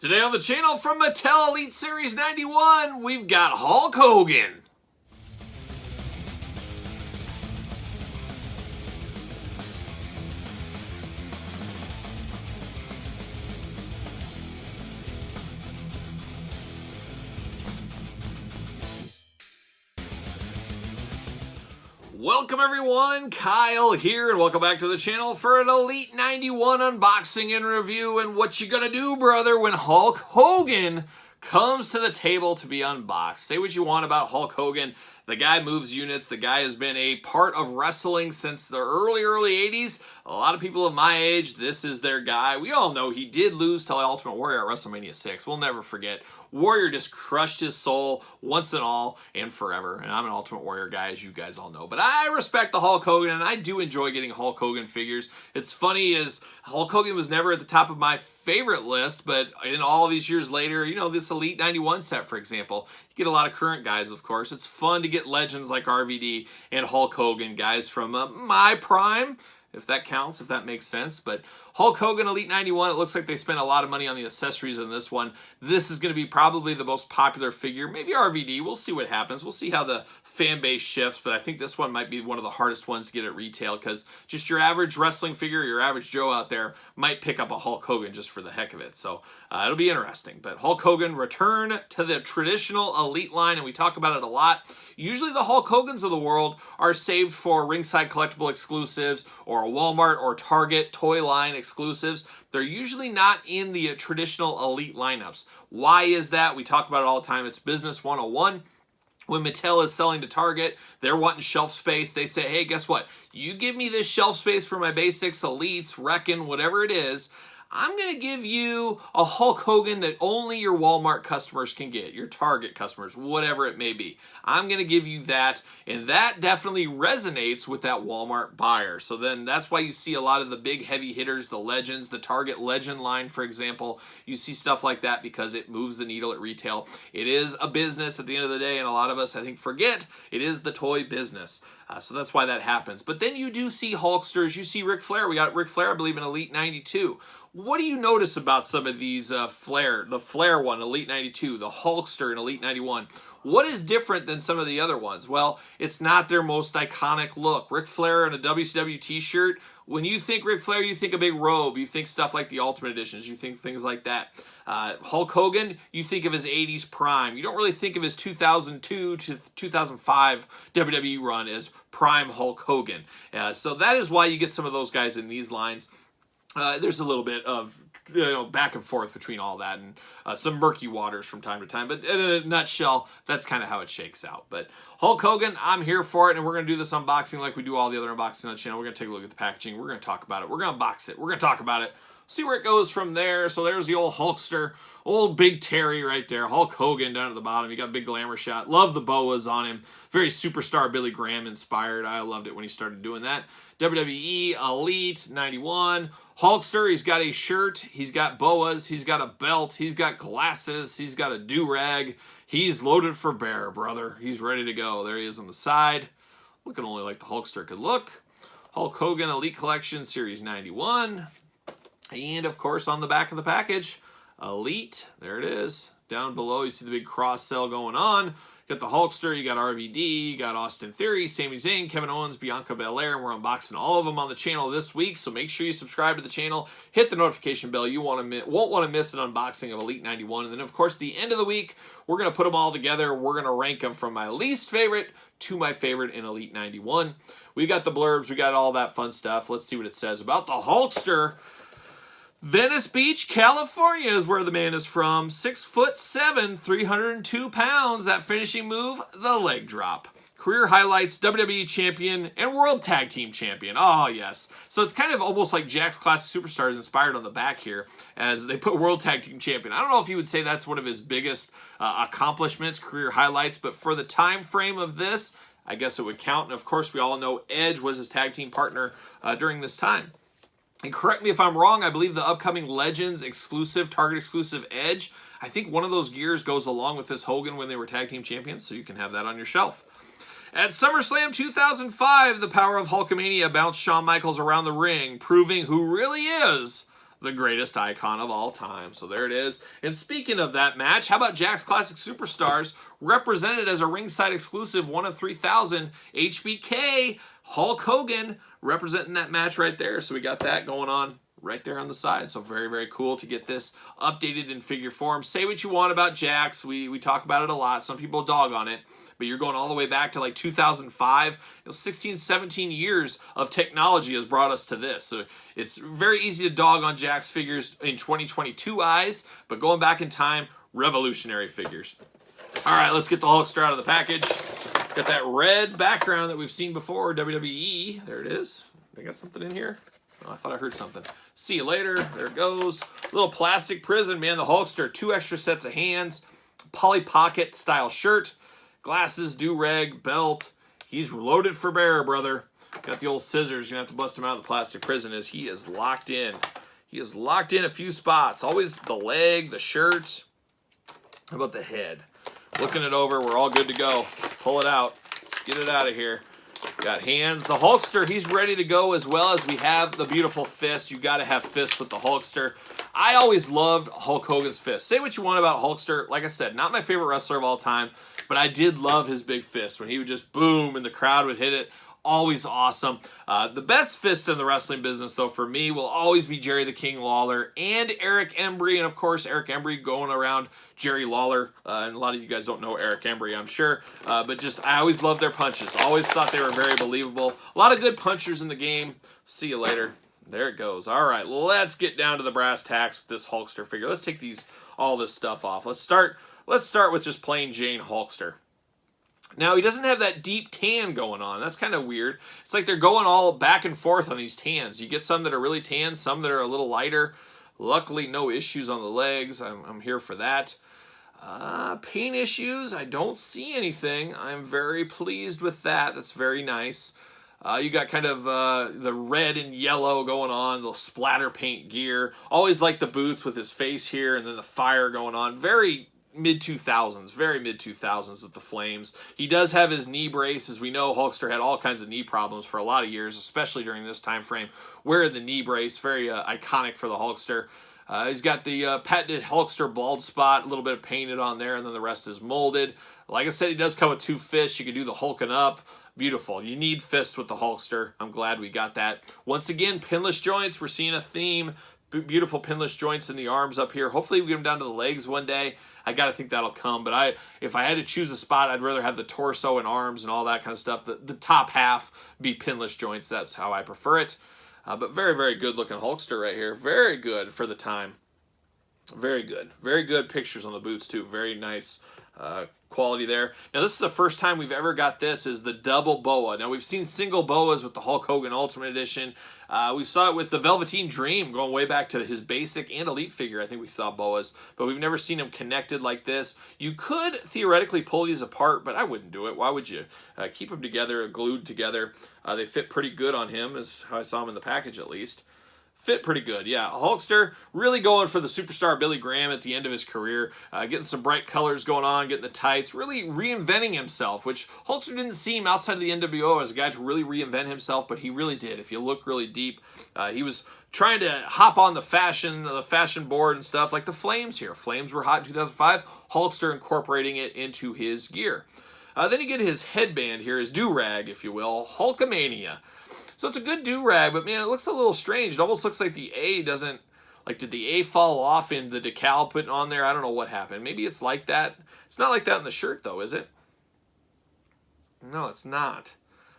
Today on the channel from Mattel Elite Series 91, we've got Hulk Hogan. Welcome everyone, Kyle here, and welcome back to the channel for an Elite 91 unboxing and review. And what you gonna do, brother, when Hulk Hogan comes to the table to be unboxed? Say what you want about Hulk Hogan. The guy moves units. The guy has been a part of wrestling since the early 80s. A lot of people of my age, this is their guy. We all know he did lose to Ultimate Warrior at WrestleMania 6. We'll never forget. Warrior just crushed his soul once and all and forever. And I'm an Ultimate Warrior guy, as you guys all know. But I respect the Hulk Hogan, and I do enjoy getting Hulk Hogan figures. It's funny is Hulk Hogan was never at the top of my favorite list, but in all these years later, you know, this Elite 91 set, for example, you get a lot of current guys, of course. It's fun to get legends like RVD and Hulk Hogan, guys from my prime, if that counts, if that makes sense. But Hulk Hogan Elite 91, it looks like they spent a lot of money on the accessories in this one. This is going to be probably the most popular figure. Maybe RVD. We'll see what happens. We'll see how the fan base shifts, but I think this one might be one of the hardest ones to get at retail because just your average wrestling figure, your average Joe out there might pick up a Hulk Hogan just for the heck of it. So it'll be interesting. But Hulk Hogan return to the traditional Elite line, and we talk about it a lot. Usually the Hulk Hogans of the world are saved for ringside collectible exclusives or Walmart or Target toy line exclusives. They're usually not in the traditional Elite lineups. Why is that? We talk about it all the time. It's business 101. When Mattel is selling to Target, they're wanting shelf space. They say, hey, guess what? You give me this shelf space for my basics, Elites, Wreckin', whatever it is. I'm going to give you a Hulk Hogan that only your Walmart customers can get, your Target customers, whatever it may be. I'm going to give you that, and that definitely resonates with that Walmart buyer. So then that's why you see a lot of the big heavy hitters, the legends, the Target Legend line, for example. You see stuff like that because it moves the needle at retail. It is a business at the end of the day, and a lot of us, I think, forget it is the toy business. So that's why that happens. But then you do see Hulksters. You see Ric Flair. We got Ric Flair, I believe, in Elite 92. What do you notice about some of these Flair, the Flair one, Elite 92, the Hulkster in Elite 91? What is different than some of the other ones? Well, it's not their most iconic look. Ric Flair in a WCW t-shirt, when you think Ric Flair, you think a big robe. You think stuff like the Ultimate Editions. You think things like that. Hulk Hogan, you think of his 80s prime. You don't really think of his 2002 to 2005 WWE run as prime Hulk Hogan. So that is why you get some of those guys in these lines. There's a little bit of back and forth between all that and some murky waters from time to time. But in a nutshell, that's kind of how it shakes out. But Hulk Hogan, I'm here for it, and we're going to do this unboxing like we do all the other unboxings on the channel. We're going to take a look at the packaging. We're going to talk about it. We're going to unbox it. We're going to talk about it. See where it goes from there. So there's the old Hulkster, old Big Terry right there. Hulk Hogan down at the bottom. You got a big glamour shot. Love the boas on him. Very superstar Billy Graham inspired. I loved it when he started doing that. WWE Elite 91. Hulkster, he's got a shirt. He's got boas. He's got a belt. He's got glasses. He's got a do-rag. He's loaded for bear, brother. He's ready to go. There he is on the side. Looking only like the Hulkster could look. Hulk Hogan Elite Collection Series 91. And, of course, on the back of the package, Elite. There it is. Down below, you see the big cross-sell going on. You got the Hulkster, you got RVD, you got Austin Theory, Sami Zayn, Kevin Owens, Bianca Belair, and we're unboxing all of them on the channel this week, so make sure you subscribe to the channel, hit the notification bell. You won't want to miss an unboxing of Elite 91. And then, of course, the end of the week, we're going to put them all together. We're going to rank them from my least favorite to my favorite in Elite 91. We got the blurbs, we got all that fun stuff. Let's see what it says about the Hulkster. Venice Beach, California is where the man is from. 6'7", 302 pounds. That finishing move, the leg drop. Career highlights, WWE Champion and World Tag Team Champion. Oh, yes. So it's kind of almost like Jack's Classic Superstars inspired on the back here as they put World Tag Team Champion. I don't know if you would say that's one of his biggest accomplishments, career highlights, but for the time frame of this, I guess it would count. And, of course, we all know Edge was his tag team partner during this time. And correct me if I'm wrong, I believe the upcoming Legends exclusive, Target exclusive Edge, I think one of those gears goes along with this Hogan when they were tag team champions, so you can have that on your shelf. At SummerSlam 2005, the Power of Hulkamania bounced Shawn Michaels around the ring, proving who really is the greatest icon of all time. So there it is. And speaking of that match, how about Jakks Classic Superstars represented as a ringside exclusive 1 of 3,000 HBK Hulk Hogan representing that match right there. So we got that going on right there on the side. So very, very cool to get this updated in figure form. Say what you want about Jakks. We talk about it a lot. Some people dog on it. But you're going all the way back to like 2005. 16, 17 years of technology has brought us to this. So it's very easy to dog on Jakks figures in 2022 eyes. But going back in time, revolutionary figures. All right, let's get the Hulkster out of the package. Got that red background that we've seen before, WWE. There it is. I got something in here. Oh, I thought I heard something. See you later. There it goes. Little plastic prison, man. The Hulkster. 2 extra sets of hands. Polly Pocket style shirt. Glasses, do-rag, belt. He's loaded for bear, brother. Got the old scissors. You're going to have to bust him out of the plastic prison as he is locked in. He is locked in a few spots. Always the leg, the shirt. How about the head? Looking it over. We're all good to go. Pull it out. Let's get it out of here. Got hands. The Hulkster, he's ready to go, as well as we have the beautiful fist. You got to have fists with the Hulkster. I always loved Hulk Hogan's fist. Say what you want about Hulkster. Like I said, not my favorite wrestler of all time, but I did love his big fist when he would just boom and the crowd would hit it. Always awesome. The best fist in the wrestling business, though, for me, will always be Jerry the King Lawler and Eric Embry. And, of course, Eric Embry going around Jerry Lawler. And a lot of you guys don't know Eric Embry, I'm sure. But just, I always loved their punches. Always thought they were very believable. A lot of good punchers in the game. See you later. There it goes. All right, let's get down to the brass tacks with this Hulkster figure. Let's take all this stuff off. Let's start with just plain Jane Hulkster. Now, he doesn't have that deep tan going on. That's kind of weird. It's like they're going all back and forth on these tans. You get some that are really tan, some that are a little lighter. Luckily, no issues on the legs. I'm here for that. Paint issues, I don't see anything. I'm very pleased with that. That's very nice. You got kind of the red and yellow going on, the splatter paint gear. Always like the boots with his face here and then the fire going on. Very mid-2000s, very mid-2000s with the flames. He does have his knee brace. As we know, Hulkster had all kinds of knee problems for a lot of years, especially during this time frame. Wearing the knee brace, very iconic for the Hulkster. He's got the patented Hulkster bald spot, a little bit of painted on there, and then the rest is molded. Like I said, he does come with 2 fists. You can do the hulking up. Beautiful. You need fists with the Hulkster. I'm glad we got that. Once again, pinless joints. We're seeing a theme. Beautiful pinless joints in the arms up here. Hopefully we get them down to the legs one day. I got to think that'll come. But if I had to choose a spot, I'd rather have the torso and arms and all that kind of stuff. The top half be pinless joints. That's how I prefer it. But very, very good looking Hulkster right here. Very good for the time. Very good. Very good pictures on the boots too. Very nice quality there. Now this is the first time we've ever got this, is the double boa. Now we've seen single boas with the Hulk Hogan Ultimate Edition. We saw it with the Velveteen Dream going way back to his basic and elite figure. I think we saw boas, but we've never seen them connected like this. You could theoretically pull these apart, but I wouldn't do it. Why would you? Keep them together, glued together. They fit pretty good on him, is how I saw him in the package at least. Fit pretty good, yeah. Hulkster really going for the superstar Billy Graham at the end of his career. Getting some bright colors going on, getting the tights, really reinventing himself, which Hulkster didn't seem outside of the NWO as a guy to really reinvent himself, but he really did. If you look really deep, he was trying to hop on the fashion board and stuff, like the Flames here. Flames were hot in 2005. Hulkster incorporating it into his gear. Then you get his headband here, his do-rag, if you will, Hulkamania. So it's a good do-rag, but man, it looks a little strange. It almost looks like the A doesn't, like, did the A fall off in the decal put on there? I don't know what happened. Maybe it's like that. It's not like that in the shirt, though, is it? No, it's not.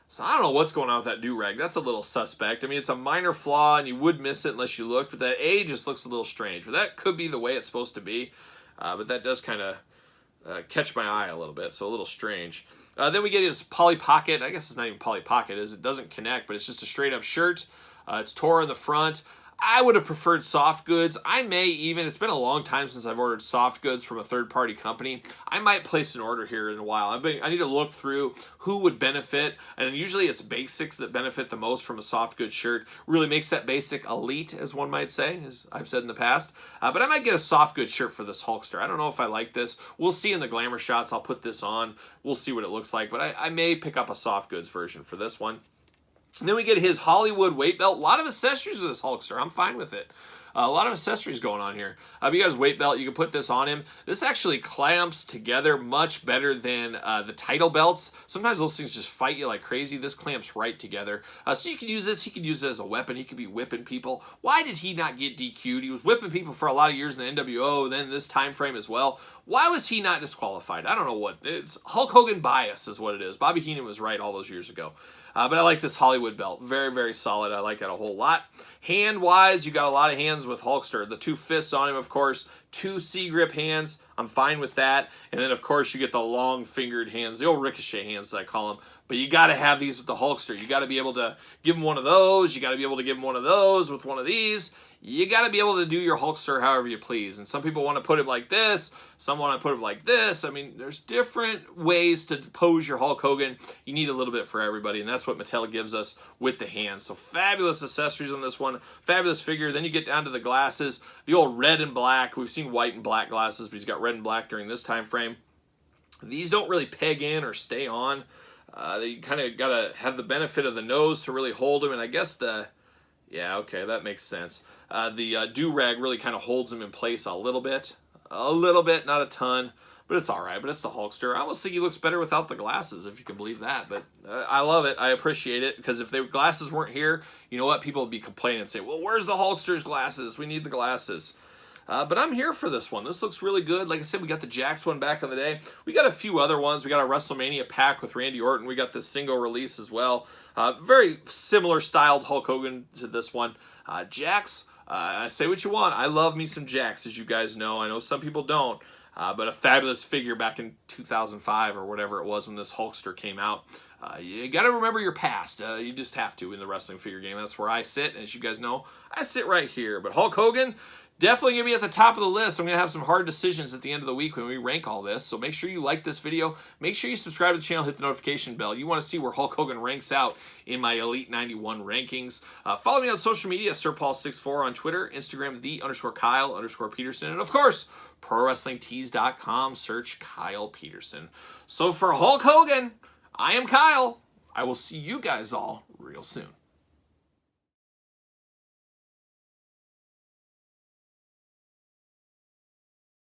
So I don't know what's going on with that do-rag. That's a little suspect. I mean, it's a minor flaw, and you would miss it unless you looked, but that A just looks a little strange. But that could be the way it's supposed to be, but that does kind of catch my eye a little bit, so a little strange. Then we get his Polly Pocket. I guess it's not even Polly Pocket, it doesn't connect, but it's just a straight up shirt. It's tore in the front. I would have preferred soft goods. I may even, it's been a long time since I've ordered soft goods from a third-party company. I might place an order here in a while. I need to look through who would benefit, and usually it's basics that benefit the most from a soft goods shirt. Really makes that basic elite, as one might say, as I've said in the past. But I might get a soft goods shirt for this Hulkster. I don't know if I like this. We'll see in the glamour shots. I'll put this on. We'll see what it looks like, but I may pick up a soft goods version for this one. And then we get his Hollywood weight belt. A lot of accessories with this Hulkster. I'm fine with it. A lot of accessories going on here. You got his weight belt. You can put this on him. This actually clamps together much better than the title belts. Sometimes those things just fight you like crazy. This clamps right together. So you can use this. He could use it as a weapon. He could be whipping people. Why did he not get DQ'd? He was whipping people for a lot of years in the NWO, then this time frame as well. Why was he not disqualified? I don't know what. It's Hulk Hogan bias is what it is. Bobby Heenan was right all those years ago. But I like this Hollywood belt. Very, very solid. I like it a whole lot. Hand-wise, you got a lot of hands with Hulkster. The 2 fists on him, of course. 2 C-grip hands. I'm fine with that. And then, of course, you get the long-fingered hands. The old ricochet hands, as I call them. But you got to have these with the Hulkster. You got to be able to give him one of those. You got to be able to give him one of those with one of these. You got to be able to do your Hulkster however you please. And some people want to put him like this. Some want to put him like this. I mean, there's different ways to pose your Hulk Hogan. You need a little bit for everybody, and that's what Mattel gives us with the hands. So fabulous accessories on this one. Fabulous figure. Then you get down to the glasses. The old red and black. We've seen white and black glasses, but he's got red and black during this time frame. These don't really peg in or stay on. You kind of got to have the benefit of the nose to really hold him, and I guess the... Yeah, okay, that makes sense. The do-rag really kind of holds him in place a little bit. A little bit, not a ton, but it's all right. But it's the Hulkster. I almost think he looks better without the glasses, if you can believe that. But I love it. I appreciate it, because if the glasses weren't here, you know what? People would be complaining and say, well, where's the Hulkster's glasses? We need the glasses. But I'm here for this one. This looks really good. Like I said, we got the Jax one back in the day. We got a few other ones. We got a WrestleMania pack with Randy Orton. We got this single release as well. Very similar styled Hulk Hogan to this one. Jax, say what you want. I love me some Jax, as you guys know. I know some people don't. But a fabulous figure back in 2005 or whatever it was when this Hulkster came out. You got to remember your past. You just have to in the wrestling figure game. That's where I sit. And as you guys know, I sit right here. But Hulk Hogan... definitely going to be at the top of the list. I'm going to have some hard decisions at the end of the week when we rank all this. So make sure you like this video. Make sure you subscribe to the channel, hit the notification bell. You want to see where Hulk Hogan ranks out in my Elite 91 rankings. Follow me on social media, SirPaul64 on Twitter, Instagram, _Kyle_Peterson. And of course, ProWrestlingTees.com. Search Kyle Peterson. So for Hulk Hogan, I am Kyle. I will see you guys all real soon.